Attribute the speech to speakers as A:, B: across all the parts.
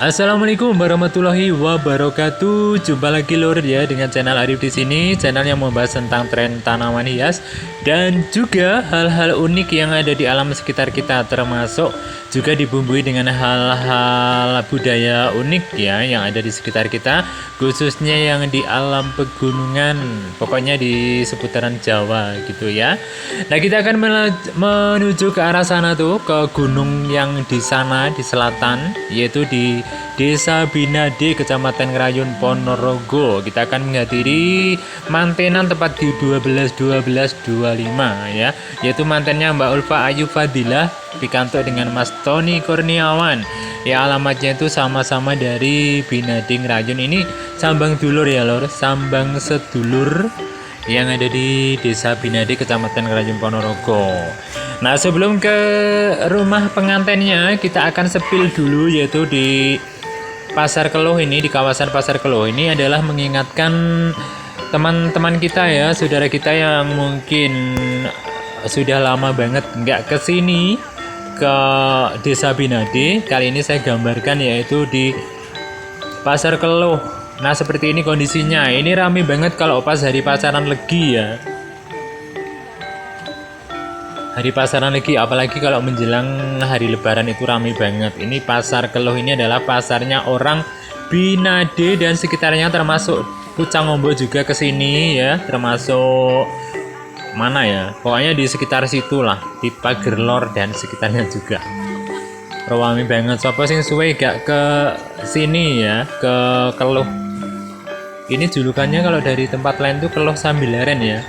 A: Assalamualaikum warahmatullahi wabarakatuh. Jumpa lagi lur ya dengan channel Arif di sini, channel yang membahas tentang tren tanaman hias dan juga hal-hal unik yang ada di alam sekitar kita, termasuk juga dibumbui dengan hal-hal budaya unik ya yang ada di sekitar kita, khususnya yang di alam pegunungan, pokoknya di seputaran Jawa gitu ya. Nah, kita akan menuju ke arah sana tuh, ke gunung yang di sana di selatan, yaitu di Desa Binade, Kecamatan Ngrayun, Ponorogo. Kita akan menghadiri mantenan tepat di 12/12/25 ya, yaitu mantennya Mbak Ulfa Ayu Fadilah dikantuk dengan Mas Tony Kurniawan. Ya, alamatnya itu sama-sama dari Binade Ngrayun. Ini sambang dulur ya lor, sambang sedulur yang ada di Desa Binade, Kecamatan Ngrayun, Ponorogo. Nah, sebelum ke rumah pengantennya, kita akan sepil dulu, yaitu di Pasar Keluh ini, di kawasan Pasar Keluh ini adalah mengingatkan teman-teman kita ya, saudara kita yang mungkin sudah lama banget nggak kesini ke Desa Binade. Kali ini saya gambarkan yaitu di Pasar Keluh. Nah, seperti ini kondisinya. Ini rame banget kalau pas hari pasaran legi ya. Hari pasaran lagi, apalagi kalau menjelang hari lebaran itu ramai banget. Ini Pasar Keluh ini adalah pasarnya orang Binade dan sekitarnya, termasuk Pucangombo juga ke sini ya, termasuk mana ya, pokoknya di sekitar situ lah, di Pagerlor dan sekitarnya juga. Ramai banget. Sopo sing suwe gak ke sini ya, ke Keluh. Ini julukannya kalau dari tempat lain tuh Keluh Sambilaren ya.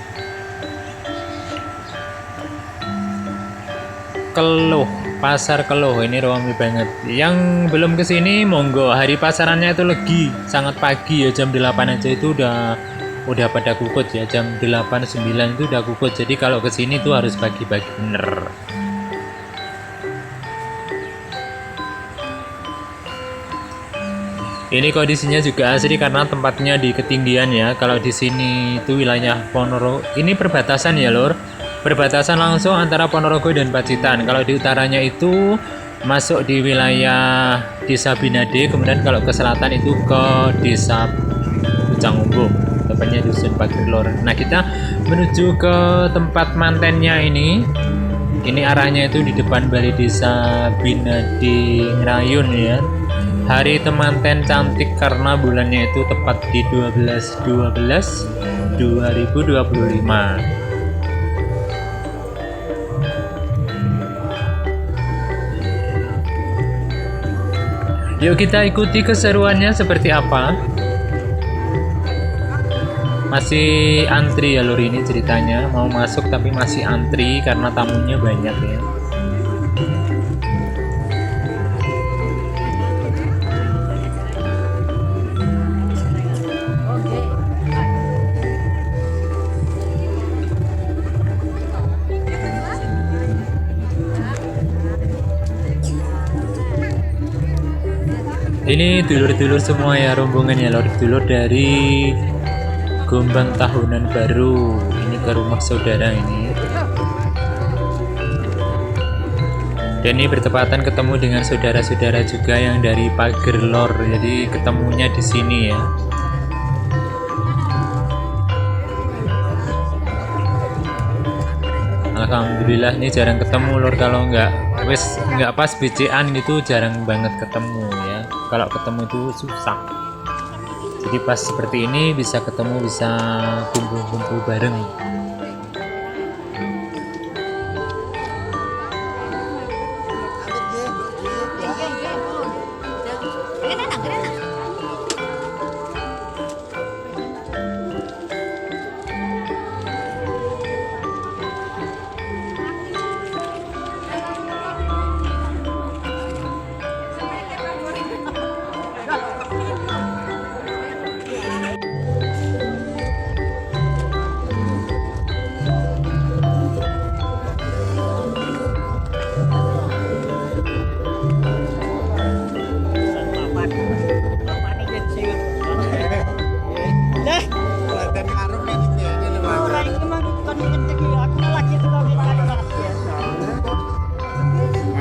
A: Keluh, Pasar Keluh ini ramai banget. Yang belum kesini monggo, hari pasarannya itu legi, sangat pagi ya, jam 8 aja itu udah pada kukut ya, jam 8 9 itu udah kukut. Jadi kalau kesini tuh harus pagi-pagi bener. Ini kondisinya juga asri karena tempatnya di ketinggian ya. Kalau di sini itu wilayah Ponorogo, ini perbatasan ya lor, perbatasan langsung antara Ponorogo dan Pacitan. Kalau di utaranya itu masuk di wilayah Desa Binade, kemudian kalau ke selatan itu ke Desa Pucangombo, tepatnya dusun Pagerlor. Nah, kita menuju ke tempat mantennya ini. Ini arahnya itu di depan Balai Desa Binade Ngrayun ya. Hari temanten cantik karena bulannya itu tepat di 12/12/2025. Yuk kita ikuti keseruannya seperti apa. Masih antri ya lur, ini ceritanya mau masuk tapi masih antri karena tamunya banyak ya. Ini dulur-dulur semua ya, rombongannya lor, dulur dari Gombang Tahunan Baru. Ini ke rumah saudara ini. Dan ini bertepatan ketemu dengan saudara-saudara juga yang dari Pagerlor. Jadi ketemunya di sini ya. Alhamdulillah, ini jarang ketemu lor, kalau nggak pas BCan gitu jarang banget ketemu ya. Kalau ketemu itu susah. Jadi pas seperti ini bisa ketemu, bisa kumpul-kumpul bareng.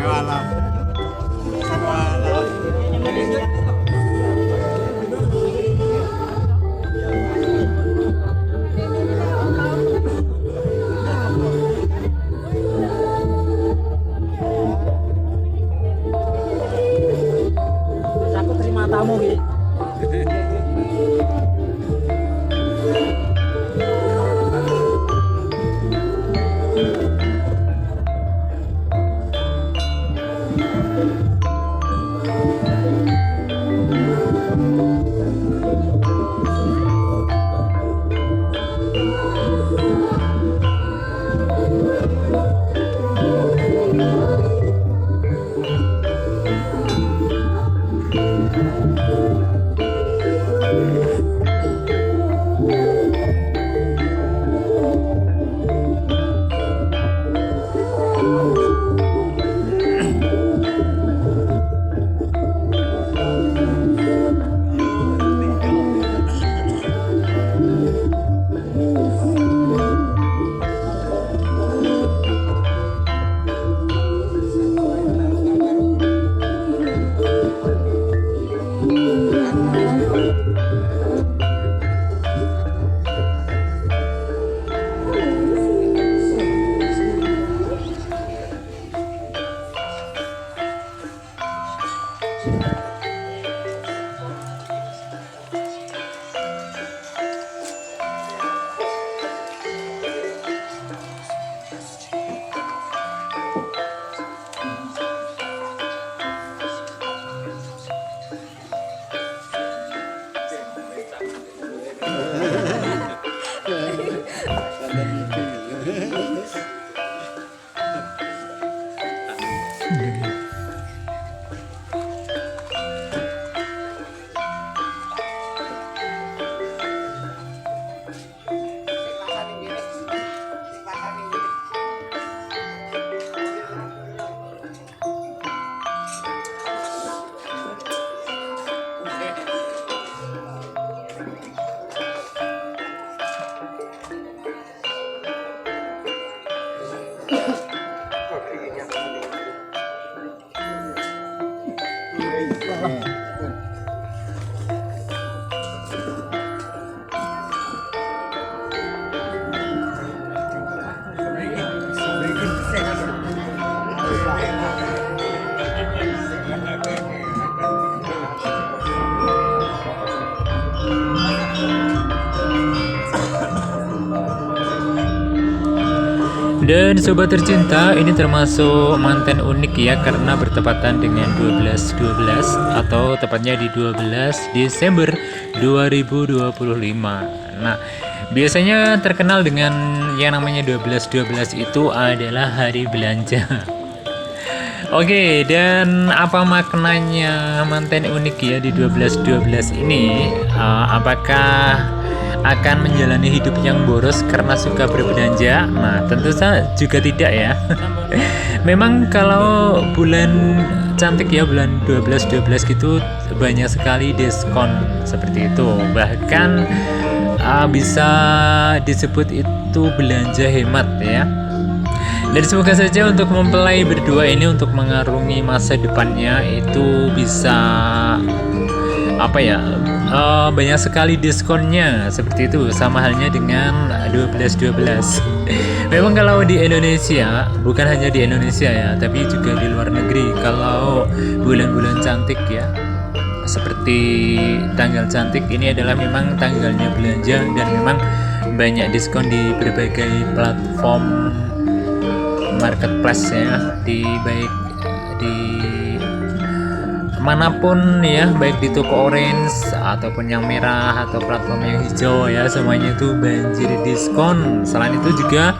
B: Walah. Walah.
A: Dan sobat tercinta, ini termasuk manten unik ya, karena bertepatan dengan 12/12 atau tepatnya di 12 Desember 2025. Nah, biasanya terkenal dengan yang namanya 12/12 itu adalah hari belanja. Oke, dan apa maknanya manten unik ya di 12/12 ini? Apakah akan menjalani hidup yang boros karena suka berbelanja? Nah, tentu saja juga tidak ya. Memang kalau bulan cantik ya, bulan 12/12 gitu banyak sekali diskon seperti itu. Bahkan bisa disebut itu belanja hemat ya. Dan semoga saja untuk mempelai berdua ini untuk mengarungi masa depannya itu bisa banyak sekali diskonnya seperti itu, sama halnya dengan 12/12. Memang kalau di Indonesia, bukan hanya di Indonesia ya, tapi juga di luar negeri, kalau bulan-bulan cantik ya, seperti tanggal cantik ini adalah memang tanggalnya belanja, dan memang banyak diskon di berbagai platform marketplace ya, baik di manapun ya, baik di toko orange ataupun yang merah atau platform yang hijau ya, semuanya itu banjir diskon. Selain itu juga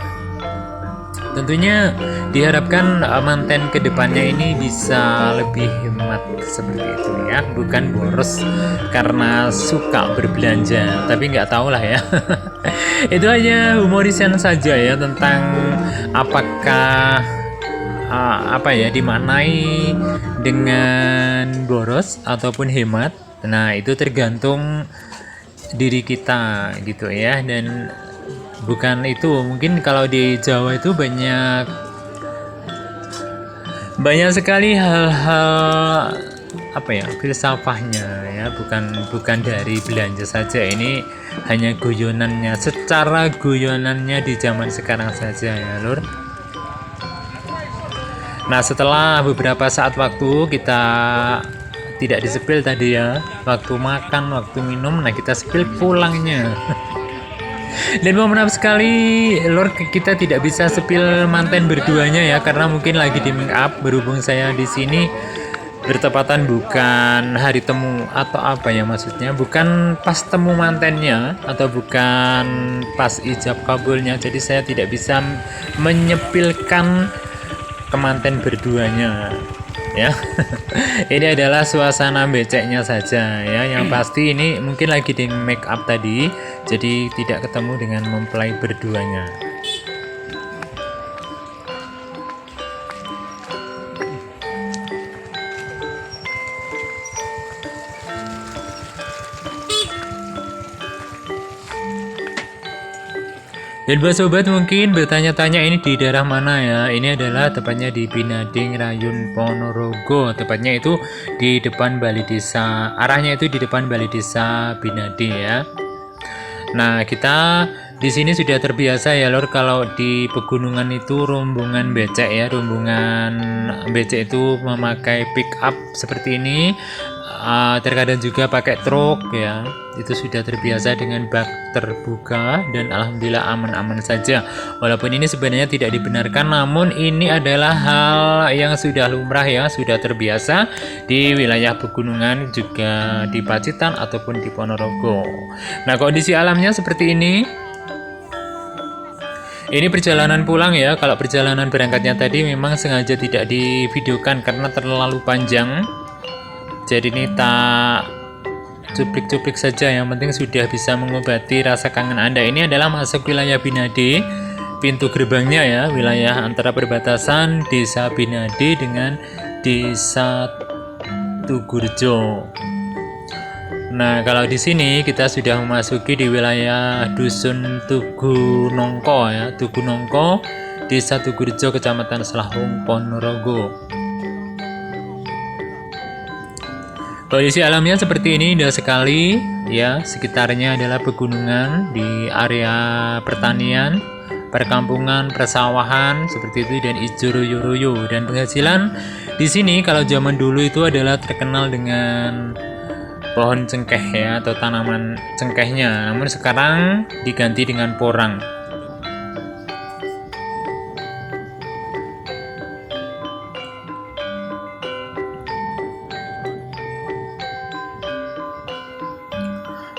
A: tentunya diharapkan manten kedepannya ini bisa lebih hemat seperti itu ya, bukan boros karena suka berbelanja, tapi nggak tahu lah ya. Itu hanya humorisan saja ya, tentang apakah dimaknai dengan boros ataupun hemat. Nah, itu tergantung diri kita gitu ya. Dan bukan itu, mungkin kalau di Jawa itu banyak sekali hal-hal filsafahnya ya, bukan dari belanja saja. Ini hanya guyonannya, secara guyonannya di zaman sekarang saja ya lur. Nah, setelah beberapa saat waktu kita tidak disepil tadi ya, waktu makan, waktu minum, nah kita sepil pulangnya. Dan mohon maaf sekali Lord, kita tidak bisa sepil manten berduanya ya, karena mungkin lagi di make up. Berhubung saya di sini bertepatan bukan hari temu atau apa ya, maksudnya bukan pas temu mantennya atau bukan pas ijab kabulnya, jadi saya tidak bisa menyepilkan kemanten berduanya ya. Ini adalah suasana beceknya saja ya, yang pasti ini mungkin lagi di make up tadi, jadi tidak ketemu dengan mempelai berduanya. Dan buat sobat mungkin bertanya-tanya ini di daerah mana ya. Ini adalah tepatnya di Binading Rayun Ponorogo. Tepatnya itu di depan Balai Desa. Arahnya itu di depan Balai Desa Binading ya. Nah, kita di sini sudah terbiasa ya Lor, kalau di pegunungan itu rombongan becek ya. Rombongan becek itu memakai pick up seperti ini. Terkadang juga pakai truk ya. Itu sudah terbiasa dengan bak terbuka dan alhamdulillah aman-aman saja. Walaupun ini sebenarnya tidak dibenarkan, namun ini adalah hal yang sudah lumrah ya, sudah terbiasa di wilayah pegunungan, juga di Pacitan ataupun di Ponorogo. Nah, kondisi alamnya seperti ini. Ini perjalanan pulang ya. Kalau perjalanan berangkatnya tadi memang sengaja tidak divideokan karena terlalu panjang. Jadi ini tak cuplik-cuplik saja, yang penting sudah bisa mengobati rasa kangen Anda. Ini adalah masuk wilayah Binade, pintu gerbangnya ya, wilayah antara perbatasan Desa Binade dengan Desa Tugurjo. Nah, kalau di sini kita sudah memasuki di wilayah Dusun Tugu Nongko ya, Tugu Nongko, Desa Tugurjo, Kecamatan Selahung, Ponorogo. Kondisi alamnya seperti ini, indah sekali ya. Sekitarnya adalah pegunungan, di area pertanian, perkampungan, persawahan seperti itu, dan hijau royo-royo. Dan penghasilan di sini kalau zaman dulu itu adalah terkenal dengan pohon cengkeh ya, atau tanaman cengkehnya. Namun sekarang diganti dengan porang.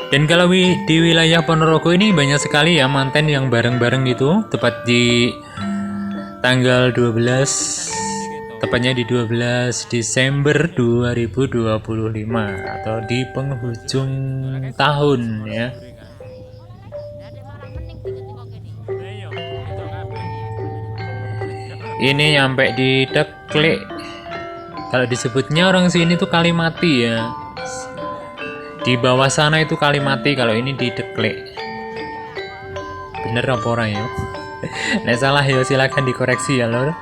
A: Dan kalau di wilayah Ponorogo ini banyak sekali ya manten yang bareng-bareng gitu, tepat di tanggal 12, tepatnya di 12 Desember 2025 atau di penghujung tahun ya. Ini nyampe di Deklik. Kalau disebutnya orang sini tuh Kalimati ya. Di bawah sana itu Kalimati, kalau ini di Deklik. Bener apa orang ya? Nek salah ya silakan dikoreksi ya Lor.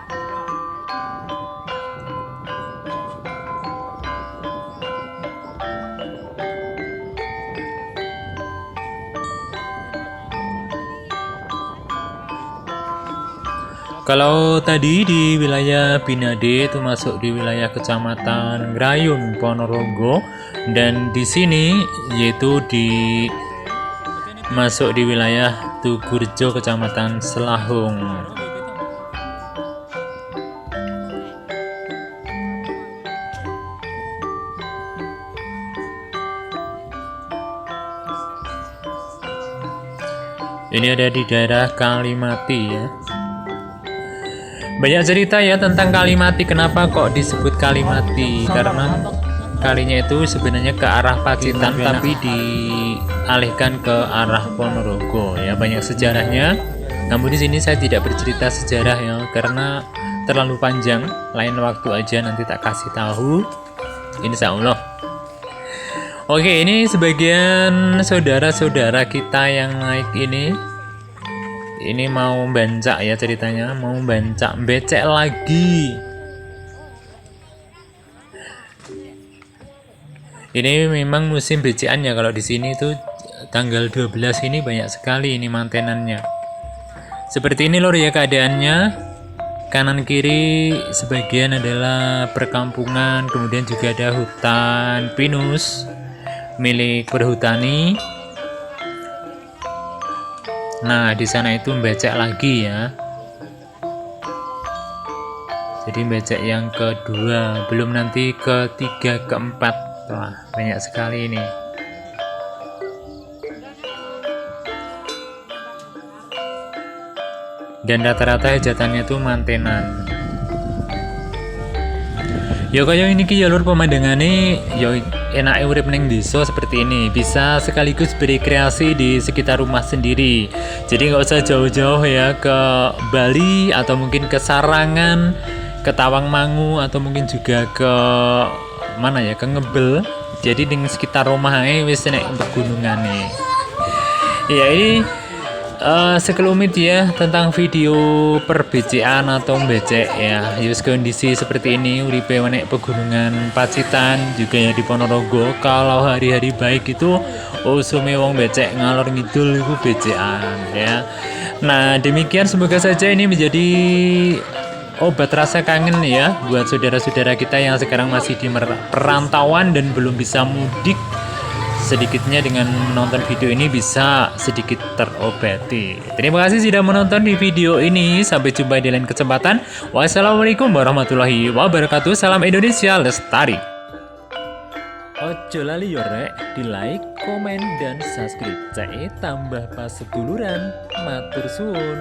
A: Kalau tadi di wilayah Binade itu masuk di wilayah Kecamatan Rayun Ponorogo, dan di sini yaitu masuk di wilayah Tugurjo, Kecamatan Selahung. Ini ada di daerah Kalimati ya. Banyak cerita ya tentang Kalimati. Kenapa kok disebut Kalimati? Karena kalinya itu sebenarnya ke arah Pacitan tapi dialihkan ke arah Ponorogo ya. Banyak sejarahnya. Namun di sini saya tidak bercerita sejarah ya, karena terlalu panjang. Lain waktu aja nanti tak kasih tahu, insya Allah. Oke, ini sebagian saudara-saudara kita yang naik ini mau bancak ya, ceritanya mau bancak becek lagi. Ini memang musim becekan ya. Kalau di sini tuh tanggal 12 ini banyak sekali ini mantenannya. Seperti ini Lor ya keadaannya. Kanan kiri sebagian adalah perkampungan, kemudian juga ada hutan pinus milik perhutani. Nah, di sana itu becek lagi ya. Jadi becek yang kedua, belum nanti ketiga, keempat. Wah, banyak sekali ini. Dan rata-rata hajatannya tuh mantenan. Ya kaya ini ki ya lur pemandangane ya enake urip ning desa seperti ini. Bisa sekaligus berrekreasi di sekitar rumah sendiri. Jadi nggak usah jauh-jauh ya ke Bali atau mungkin ke Sarangan, ke Tawangmangu atau mungkin juga ke mana ya, ke Ngebel. Jadi di sekitar rumah wis nek pegunungane. Ya ini sekelumit ya tentang video perbecekan atau becek ya. Yus kondisi seperti ini uripe nek pegunungan Pacitan juga ya di Ponorogo. Kalau hari-hari baik itu usume wong becek ngalor ngidul itu becekan ya. Nah, demikian semoga saja ini menjadi obat rasa kangen ya buat saudara-saudara kita yang sekarang masih di perantauan dan belum bisa mudik. Sedikitnya dengan menonton video ini bisa sedikit terobati. Terima kasih sudah menonton di video ini. Sampai jumpa di lain kesempatan. Wassalamualaikum warahmatullahi wabarakatuh. Salam Indonesia Lestari. Ojo lali yo rek, di like, komen, dan subscribe. Cek tambah pas seduluran. Matur suwun.